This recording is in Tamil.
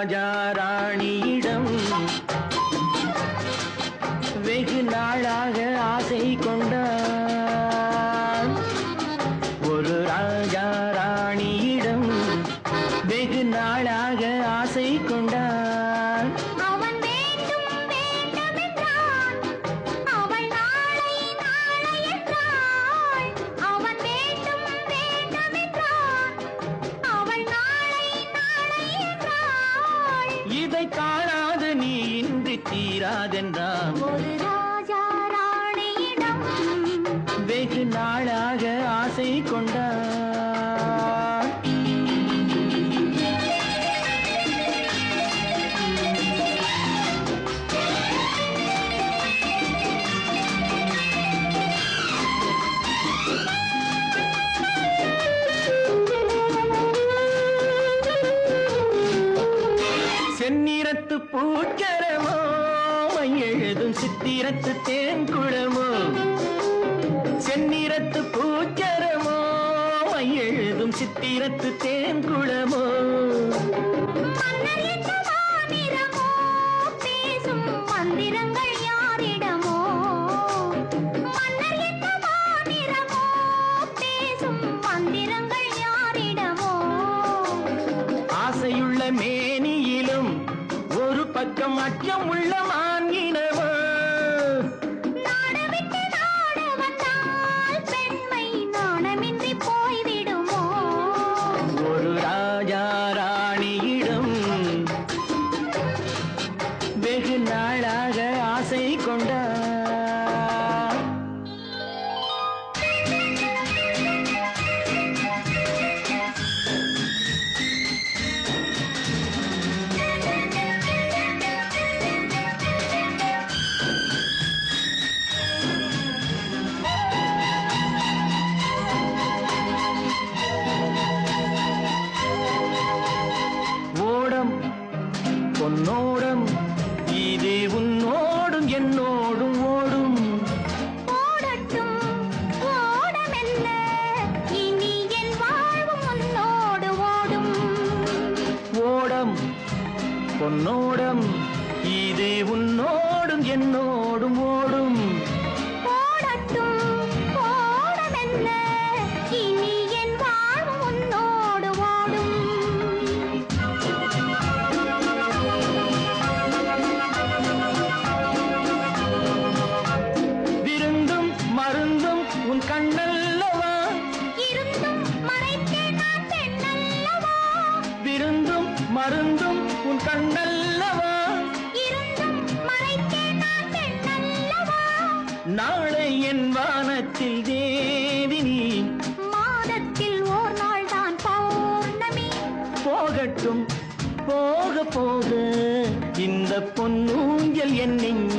ராஜா ராணியிடம் வெகு நாளாக ஆசை கொண்டான். ஒரு ராஜா ராணியிடம் வெகு நாளாக ஆசை கொண்டான். அவன் வேண்டும் வேண்டும் என்றான், அவள் நாளை நாளை என்றாள். அவன் வேண்டும் வேண்டும் என்றான், அவள் நாளை நாளை என்றாள். இதை காணாது நீ இன்றி தீராதென்றான். ஒரு ராஜா ராணியிடம் வெகு நாளாக ஆசை கொண்டான். செந்நிறத்து பூச்சரமோ எழுதும் சித்திரத்து தேன்குளமோ. செந்நிறத்து பூச்சரமோ எழுதும் சித்திரத்து தேன்குளமோ. மன்னர் என்ன மாநிறமோ, பேசும் மந்திரங்கள் யாரிடமோ. மன்னர் என்ன மாநிறமோ, பேசும் மந்திரங்கள் யாரிடமோ. ஆசையுள்ள மேனியிலும் ஒரு பக்கம் அச்சம் உள்ள மான்கினவோ. நாடவிட்டு நாட வந்தால் பெண்மை நாணமின்றி போய்விடுமோ. ஒரு ராஜா ராணியிடம் வெகு நாளாக ஆசை கொண்டான். ஓடம் பொன்னோடம் இது உன்னோடும் என்னோடும் ஓடும். ஓடட்டும் ஓடமெல்ல, இனி என் வாழ்வும் உன்னோடு ஓடும். ஓடம் பொன்னோடம் இது உன்னோடும் என்னோடும் ஓடும். ஓடட்டும் ஓடமெல்ல, இனி என் வாழ்வும் உன்னோடு ஓடும். விருந்தும் மருந்தும் உன் கண்ணல்லவா. இருந்தும் மறைத்தேன் நான் பெண்ணல்லவா. விருந்தும் மருந்தும் உன் கண்ணல்லவா. இருந்தும் மறைத்தேன் நான் பெண்ணல்லவா. நாளை என் வானத்தில் தேவினி. மாதத்தில் ஓர் நாள் தான் பௌர்ணமி. போகட்டும் போக போக இந்த பொன்னூஞ்சல் என் நெஞ்சில்